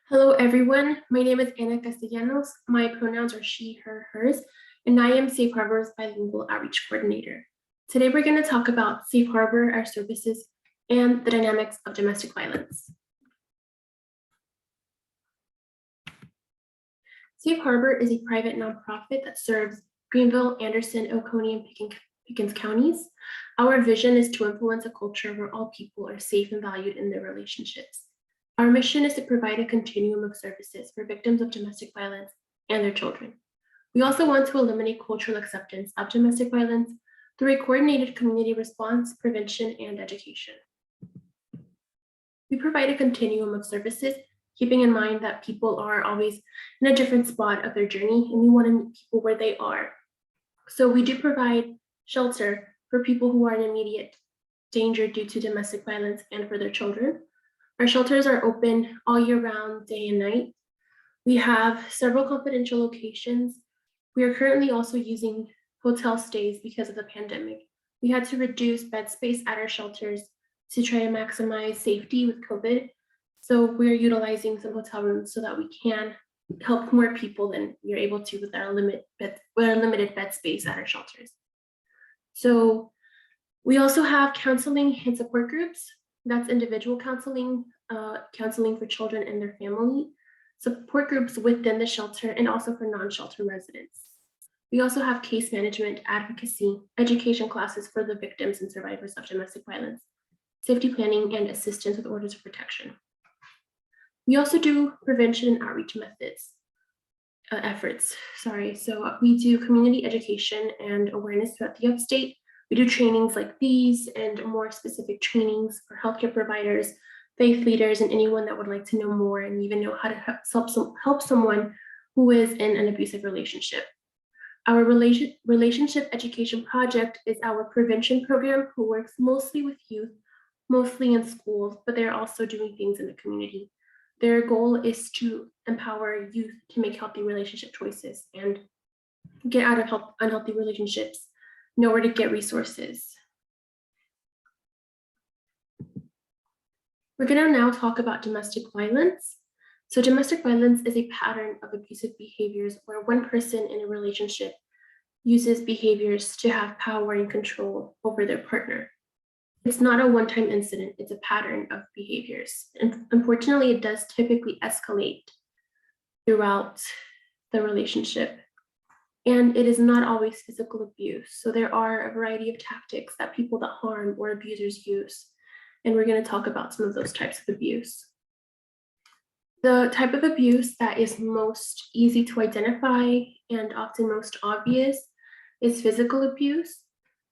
Hello, everyone. My name is Ana Castellanos. My pronouns are she, her, hers, and I am Safe Harbor's bilingual outreach coordinator. Today, we're going to talk about Safe Harbor, our services, and the dynamics of domestic violence. Safe Harbor is a private nonprofit that serves Greenville, Anderson, Oconee, and Pickens counties. Our vision is to influence a culture where all people are safe and valued in their relationships. Our mission is to provide a continuum of services for victims of domestic violence and their children. We also want to eliminate cultural acceptance of domestic violence through a coordinated community response, prevention, and education. We provide a continuum of services, keeping in mind that people are always in a different spot of their journey, and we want to meet people where they are. So we do provide shelter for people who are in immediate danger due to domestic violence and for their children. Our shelters are open all year round, day and night. We have several confidential locations. We are currently also using hotel stays because of the pandemic. We had to reduce bed space at our shelters to try to maximize safety with COVID. So we're utilizing some hotel rooms so that we can help more people than we're able to with our limited bed space at our shelters. So we also have counseling and support groups. That's individual counseling, counseling for children and their family, support groups within the shelter, and also for non-shelter residents. We also have case management, advocacy, education classes for the victims and survivors of domestic violence, safety planning, and assistance with orders of protection. We also do prevention and outreach efforts. So we do community education and awareness throughout the upstate. We do trainings like these and more specific trainings for healthcare providers, faith leaders, and anyone that would like to know more and even know how to help someone who is in an abusive relationship. Our relationship education project is our prevention program who works mostly with youth, mostly in schools, but they're also doing things in the community. Their goal is to empower youth to make healthy relationship choices and get out of unhealthy relationships, know where to get resources. We're going to now talk about domestic violence. So domestic violence is a pattern of abusive behaviors where one person in a relationship uses behaviors to have power and control over their partner. It's not a one-time incident, it's a pattern of behaviors. And unfortunately, it does typically escalate throughout the relationship. And it is not always physical abuse. So there are a variety of tactics that people that harm or abusers use. And we're going to talk about some of those types of abuse. The type of abuse that is most easy to identify and often most obvious is physical abuse.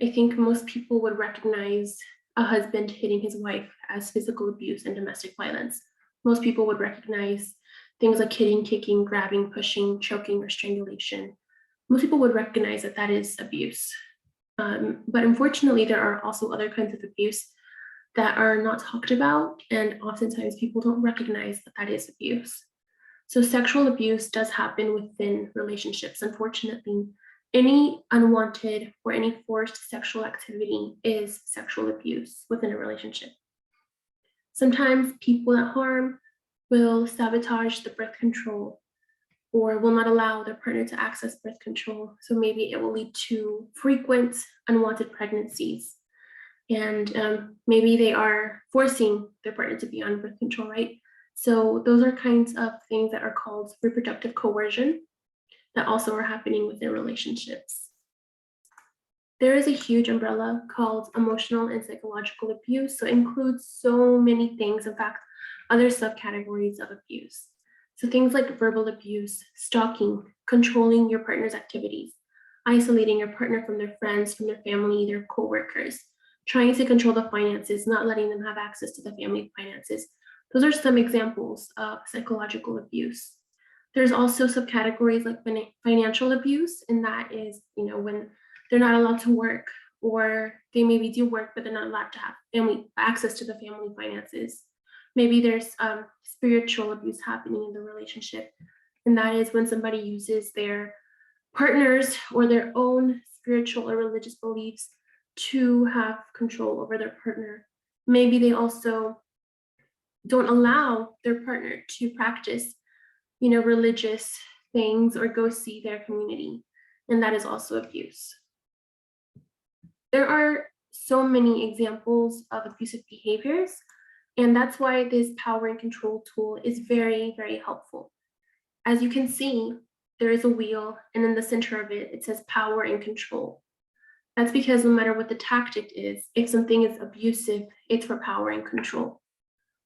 I think most people would recognize a husband hitting his wife as physical abuse and domestic violence. Most people would recognize things like hitting, kicking, grabbing, pushing, choking, or strangulation. Most people would recognize that that is abuse. But unfortunately, there are also other kinds of abuse that are not talked about, and oftentimes people don't recognize that that is abuse. So sexual abuse does happen within relationships. Unfortunately, any unwanted or any forced sexual activity is sexual abuse within a relationship. Sometimes people that harm will sabotage the birth control or will not allow their partner to access birth control. So maybe it will lead to frequent unwanted pregnancies. And maybe they are forcing their partner to be on birth control, right? So those are kinds of things that are called reproductive coercion that also are happening within relationships. There is a huge umbrella called emotional and psychological abuse. So it includes so many things, in fact, other subcategories of abuse. So things like verbal abuse, stalking, controlling your partner's activities, isolating your partner from their friends, from their family, their coworkers, trying to control the finances, not letting them have access to the family finances. Those are some examples of psychological abuse. There's also subcategories like financial abuse, and that is, when they're not allowed to work, or they maybe do work, but they're not allowed to have family access to the family finances. Maybe there's spiritual abuse happening in the relationship, and that is when somebody uses their partners or their own spiritual or religious beliefs to have control over their partner. Maybe they also don't allow their partner to practice, religious things or go see their community. And that is also abuse. There are so many examples of abusive behaviors, and that's why this power and control tool is very, very helpful. As you can see, there is a wheel, and in the center of it, it says power and control. That's because no matter what the tactic is, if something is abusive, it's for power and control.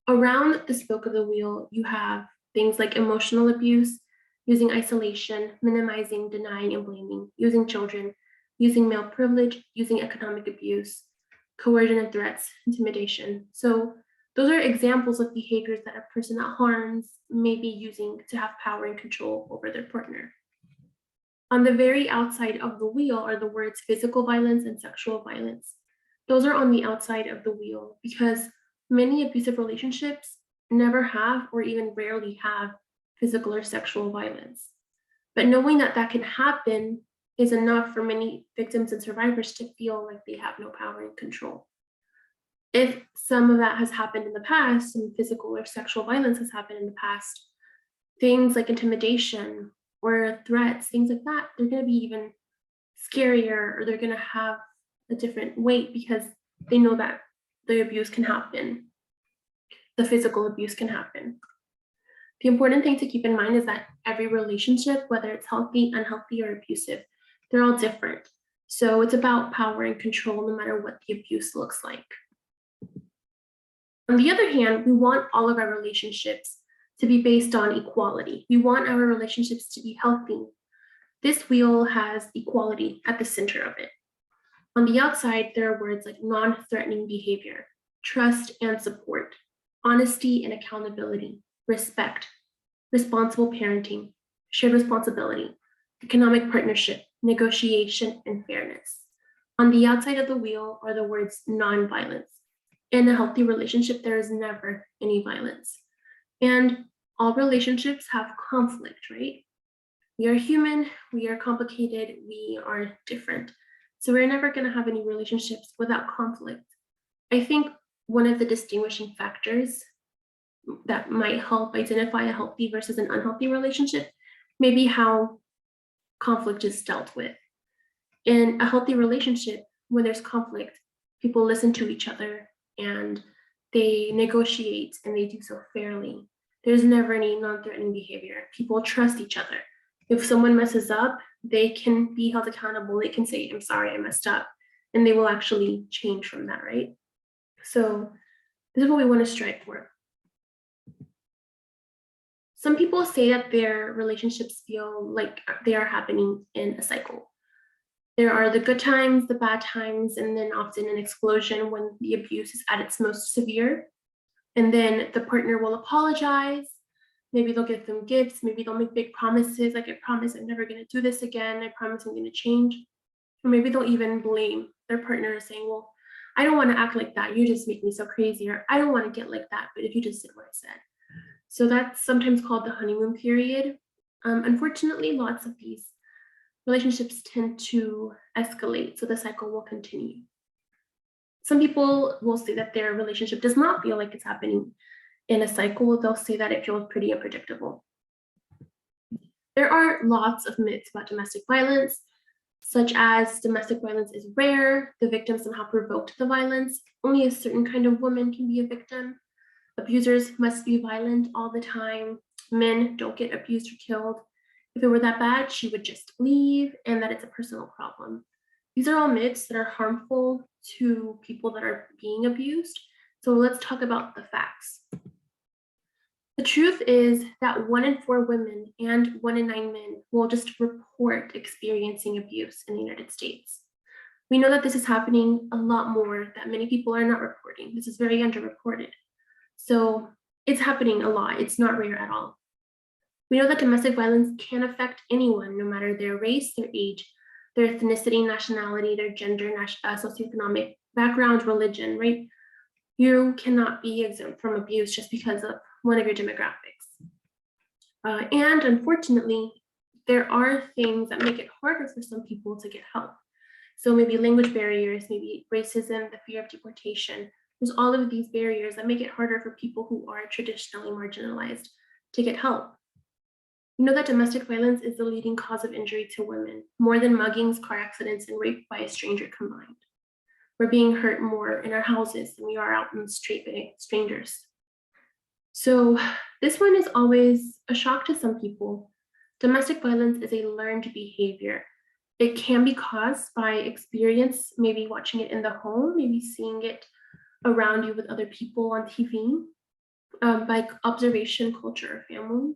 Around the spoke of the wheel, you have things like emotional abuse, using isolation, minimizing, denying, and blaming, using children, using male privilege, using economic abuse, coercion and threats, intimidation. So those are examples of behaviors that a person that harms may be using to have power and control over their partner. On the very outside of the wheel are the words physical violence and sexual violence. Those are on the outside of the wheel because many abusive relationships never have or even rarely have physical or sexual violence. But knowing that that can happen is enough for many victims and survivors to feel like they have no power and control. If some of that has happened in the past, some physical or sexual violence has happened in the past, things like intimidation or threats, things like that, they're going to be even scarier, or they're going to have a different weight because they know that the abuse can happen. The physical abuse can happen. The important thing to keep in mind is that every relationship, whether it's healthy, unhealthy, or abusive, they're all different. So it's about power and control no matter what the abuse looks like. On the other hand, we want all of our relationships to be based on equality. We want our relationships to be healthy. This wheel has equality at the center of it. On the outside, there are words like non-threatening behavior, trust and support, honesty and accountability, respect, responsible parenting, shared responsibility, economic partnership, negotiation, and fairness. On the outside of the wheel are the words non-violence. In a healthy relationship, there is never any violence. And all relationships have conflict, right? We are human, we are complicated, we are different. So we're never going to have any relationships without conflict. I think one of the distinguishing factors that might help identify a healthy versus an unhealthy relationship may be how conflict is dealt with. In a healthy relationship, when there's conflict, people listen to each other and they negotiate and they do so fairly. There's never any non-threatening behavior. People trust each other. If someone messes up, they can be held accountable. They can say, I'm sorry, I messed up. And they will actually change from that, right? So this is what we want to strive for. Some people say that their relationships feel like they are happening in a cycle. There are the good times, the bad times, and then often an explosion when the abuse is at its most severe. And then the partner will apologize. Maybe they'll give them gifts. Maybe they'll make big promises, like, I promise I'm never going to do this again. I promise I'm going to change. Or maybe they'll even blame their partner, saying, well, I don't want to act like that. You just make me so crazy. Or I don't want to get like that. But if you just did what I said. So that's sometimes called the honeymoon period. Unfortunately, lots of these relationships tend to escalate, so the cycle will continue. Some people will say that their relationship does not feel like it's happening in a cycle. They'll say that it feels pretty unpredictable. There are lots of myths about domestic violence, such as domestic violence is rare, the victim somehow provoked the violence, only a certain kind of woman can be a victim, abusers must be violent all the time, men don't get abused or killed. If it were that bad, she would just leave, and that it's a personal problem. These are all myths that are harmful to people that are being abused. So let's talk about the facts. The truth is that 1 in 4 women and 1 in 9 men will just report experiencing abuse in the United States. We know that this is happening a lot more, that many people are not reporting. This is very underreported. So it's happening a lot. It's not rare at all. We know that domestic violence can affect anyone, no matter their race, their age, their ethnicity, nationality, their gender, socioeconomic background, religion, right? You cannot be exempt from abuse just because of one of your demographics. And unfortunately, there are things that make it harder for some people to get help. So maybe language barriers, maybe racism, the fear of deportation, There's all of these barriers that make it harder for people who are traditionally marginalized to get help. You know that domestic violence is the leading cause of injury to women, more than muggings, car accidents, and rape by a stranger combined. We're being hurt more in our houses than we are out in the street by strangers. So this one is always a shock to some people. Domestic violence is a learned behavior. It can be caused by experience, maybe watching it in the home, maybe seeing it around you with other people on TV, by observation, culture, or family.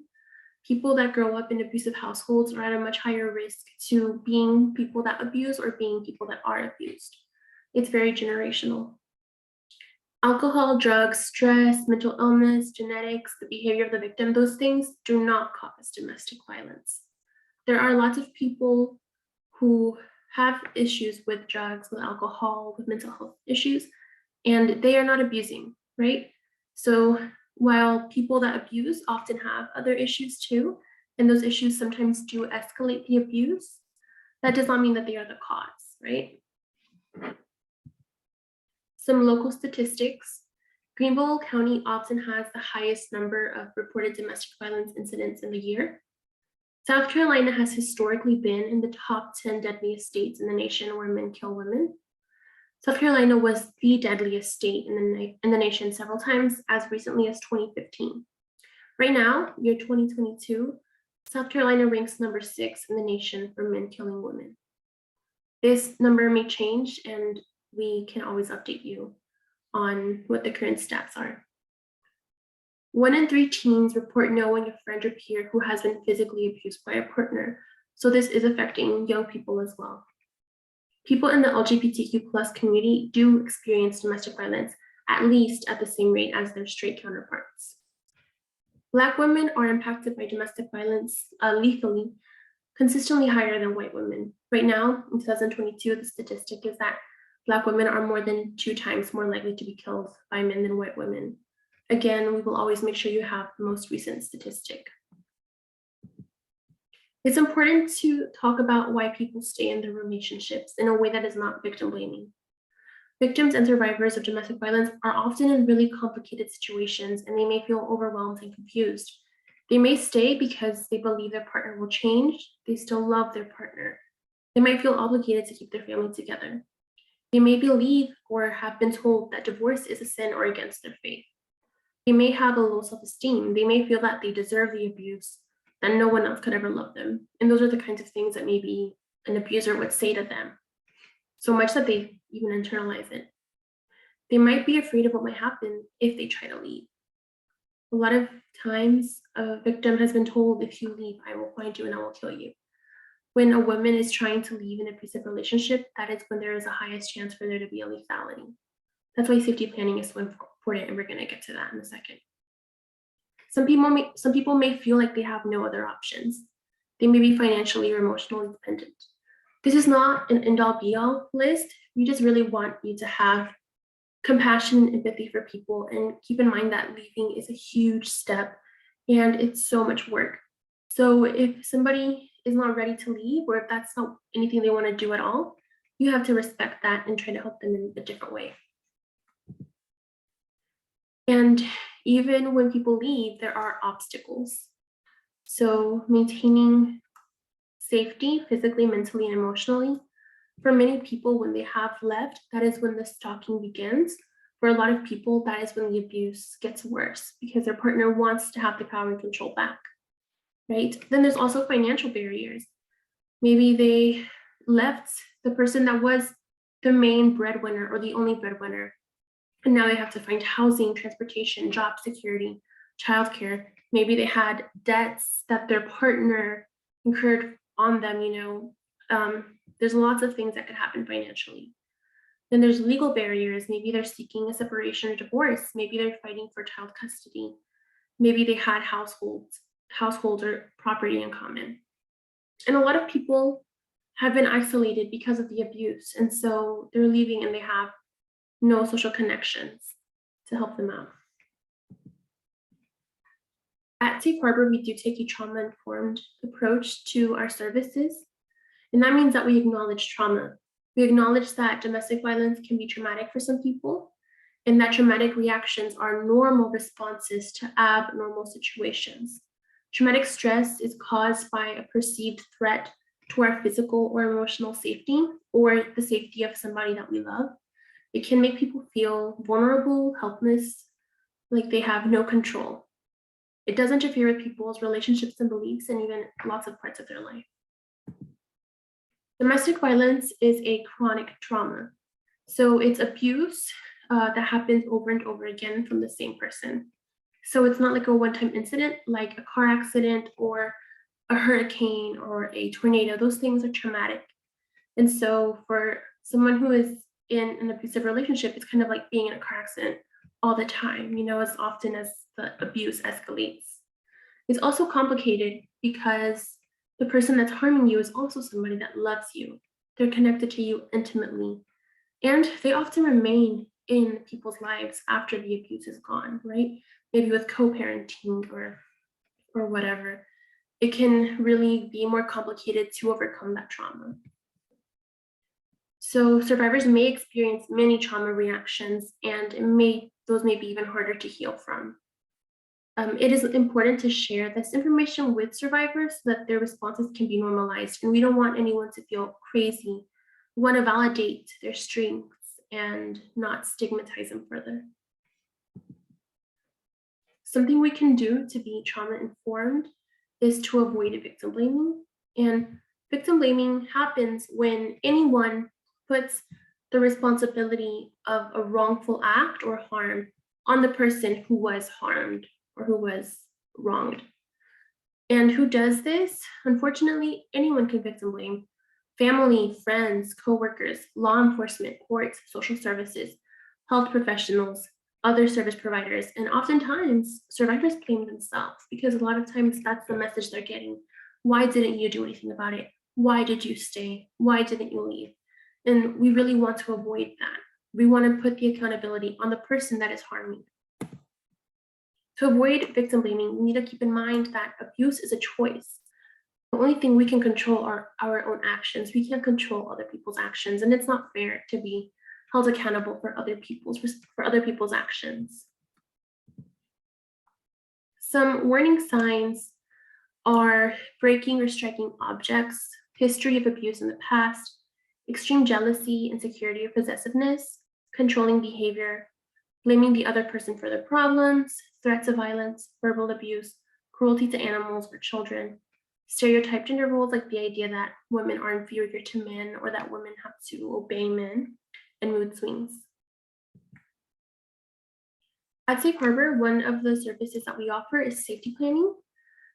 People that grow up in abusive households are at a much higher risk to being people that abuse or being people that are abused. It's very generational. Alcohol, drugs, stress, mental illness, genetics, the behavior of the victim, those things do not cause domestic violence. There are lots of people who have issues with drugs, with alcohol, with mental health issues, and they are not abusing, right? So while people that abuse often have other issues too, and those issues sometimes do escalate the abuse, that does not mean that they are the cause, right? Some local statistics. Greenville County often has the highest number of reported domestic violence incidents in the year. South Carolina has historically been in the top 10 deadliest states in the nation where men kill women. South Carolina was the deadliest state in the nation several times as recently as 2015. Right now, year 2022, South Carolina ranks number 6 in the nation for men killing women. This number may change, and we can always update you on what the current stats are. 1 in 3 teens report knowing a friend or peer who has been physically abused by a partner. So this is affecting young people as well. People in the LGBTQ plus community do experience domestic violence, at least at the same rate as their straight counterparts. Black women are impacted by domestic violence lethally, consistently higher than white women. Right now, in 2022, the statistic is that Black women are more than 2 times more likely to be killed by men than white women. Again, we will always make sure you have the most recent statistic. It's important to talk about why people stay in their relationships in a way that is not victim blaming. Victims and survivors of domestic violence are often in really complicated situations, and they may feel overwhelmed and confused. They may stay because they believe their partner will change. They still love their partner. They might feel obligated to keep their family together. They may believe or have been told that divorce is a sin or against their faith. They may have a low self-esteem. They may feel that they deserve the abuse, that no one else could ever love them. And those are the kinds of things that maybe an abuser would say to them, so much that they even internalize it. They might be afraid of what might happen if they try to leave. A lot of times, a victim has been told, if you leave, I will find you and I will kill you. When a woman is trying to leave an abusive relationship, that is when there is the highest chance for there to be a lethality. That's why safety planning is so important, and we're going to get to that in a second. Some people may feel like they have no other options. They may be financially or emotionally dependent. This is not an end-all be-all list. We just really want you to have compassion and empathy for people, and keep in mind that leaving is a huge step and it's so much work. So if somebody is not ready to leave, or if that's not anything they want to do at all, you have to respect that and try to help them in a different way. And even when people leave, there are obstacles. So maintaining safety physically, mentally, and emotionally. For many people, when they have left, that is when the stalking begins. For a lot of people, that is when the abuse gets worse because their partner wants to have the power and control back, right? Then there's also financial barriers. Maybe they left the person that was the main breadwinner or the only breadwinner, and now they have to find housing, transportation, job security, childcare. Maybe they had debts that their partner incurred on them, there's lots of things that could happen financially. Then there's legal barriers. Maybe they're seeking a separation or divorce. Maybe they're fighting for child custody. Maybe they had households or property in common. And a lot of people have been isolated because of the abuse. And so they're leaving and they have no social connections to help them out. At Safe Harbor, we do take a trauma-informed approach to our services. And that means that we acknowledge trauma. We acknowledge that domestic violence can be traumatic for some people, and that traumatic reactions are normal responses to abnormal situations. Traumatic stress is caused by a perceived threat to our physical or emotional safety or the safety of somebody that we love. It can make people feel vulnerable, helpless, like they have no control. It does interfere with people's relationships and beliefs and even lots of parts of their life. Domestic violence is a chronic trauma. So it's abuse that happens over and over again from the same person. So it's not like a one-time incident, like a car accident or a hurricane or a tornado. Those things are traumatic. And so for someone who is in an abusive relationship, it's kind of like being in a car accident all the time, as often as the abuse escalates. It's also complicated because the person that's harming you is also somebody that loves you. They're connected to you intimately, and they often remain in people's lives after the abuse is gone, right? Maybe with co-parenting or whatever. It can really be more complicated to overcome that trauma. So survivors may experience many trauma reactions, and those may be even harder to heal from. It is important to share this information with survivors so that their responses can be normalized, and we don't want anyone to feel crazy. We want to validate their strengths and not stigmatize them further. Something we can do to be trauma informed is to avoid victim blaming. And victim blaming happens when anyone puts the responsibility of a wrongful act or harm on the person who was harmed or who was wronged. And who does this? Unfortunately, anyone can victim blame. Family, friends, coworkers, law enforcement, courts, social services, health professionals, other service providers, and oftentimes survivors blame themselves because a lot of times that's the message they're getting. Why didn't you do anything about it? Why did you stay? Why didn't you leave? And we really want to avoid that. We want to put the accountability on the person that is harming. To avoid victim blaming, we need to keep in mind that abuse is a choice. The only thing we can control are our own actions. We can't control other people's actions, and it's not fair to be held accountable for other people's actions. Some warning signs are breaking or striking objects, history of abuse in the past, extreme jealousy, insecurity, or possessiveness, controlling behavior, blaming the other person for their problems, threats of violence, verbal abuse, cruelty to animals or children, stereotyped gender roles like the idea that women are inferior to men or that women have to obey men, and mood swings. At Safe Harbor, one of the services that we offer is safety planning.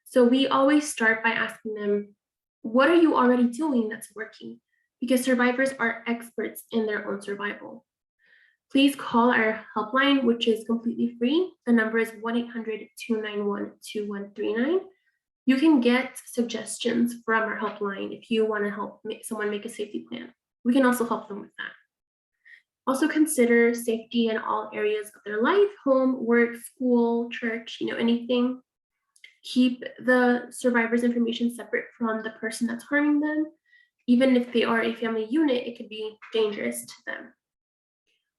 So we always start by asking them, what are you already doing that's working? Because survivors are experts in their own survival. Please call our helpline, which is completely free. The number is 1-800-291-2139. You can get suggestions from our helpline if you want to help someone make a safety plan. We can also help them with that. Also consider safety in all areas of their life, home, work, school, church, anything. Keep the survivor's information separate from the person that's harming them. Even if they are a family unit, it could be dangerous to them.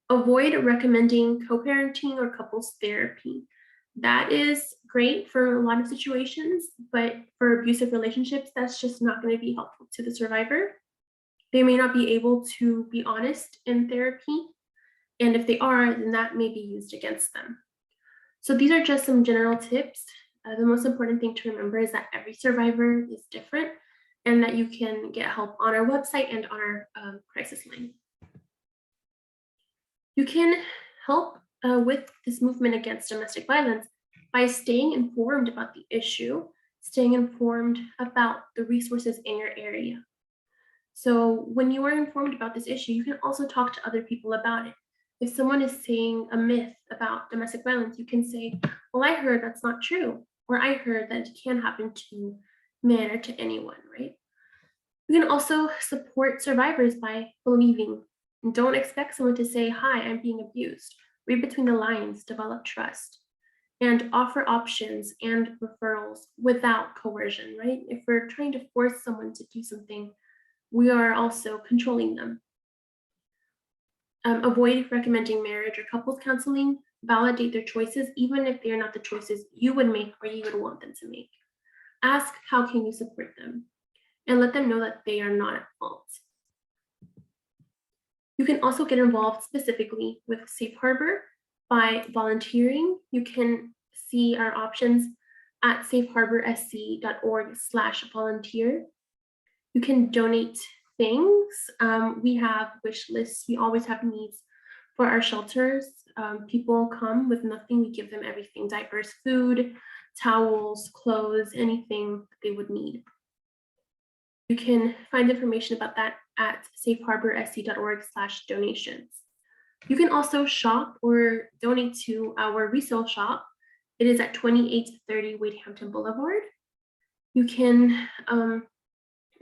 Avoid recommending co-parenting or couples therapy. That is great for a lot of situations, but for abusive relationships, that's just not going to be helpful to the survivor. They may not be able to be honest in therapy, and if they are, then that may be used against them. So these are just some general tips. The most important thing to remember is that every survivor is different and that you can get help on our website and on our crisis line. You can help with this movement against domestic violence by staying informed about the issue, staying informed about the resources in your area. So when you are informed about this issue, you can also talk to other people about it. If someone is saying a myth about domestic violence, you can say, well, I heard that's not true, or I heard that it can happen to men or to anyone, right? You can also support survivors by believing. And don't expect someone to say, hi, I'm being abused. Read between the lines, develop trust, and offer options and referrals without coercion, right? If we're trying to force someone to do something, we are also controlling them. Avoid recommending marriage or couples counseling. Validate their choices, even if they are not the choices you would make or you would want them to make. Ask, how can you support them? And let them know that they are not at fault. You can also get involved specifically with Safe Harbor by volunteering. You can see our options at safeharborsc.org/volunteer. You can donate things. We have wish lists. We always have needs for our shelters. People come with nothing. We give them everything: diapers, food, towels, clothes, anything they would need. You can find information about that at safeharborsc.org/donations. You can also shop or donate to our resale shop. It is at 2830 Wade Hampton Boulevard. You can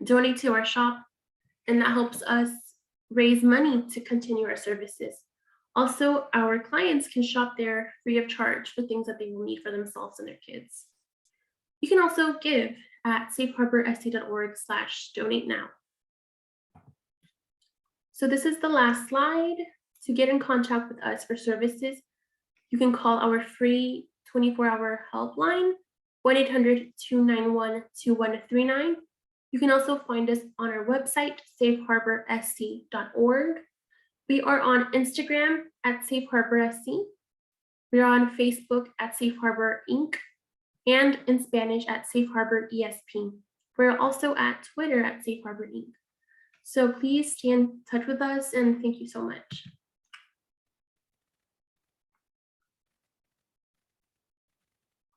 donate to our shop, and that helps us raise money to continue our services. Also, our clients can shop there free of charge for things that they will need for themselves and their kids. You can also give at safeharborsc.org/donate now. So this is the last slide. To get in contact with us for services, you can call our free 24-hour helpline, 1-800-291-2139. You can also find us on our website, safeharborsc.org. We are on Instagram at safeharborsc. We are on Facebook at Safe Harbor Inc. and in Spanish at Safe Harbor ESP. We're also at Twitter at Safe Harbor Inc. So please stay in touch with us, and thank you so much.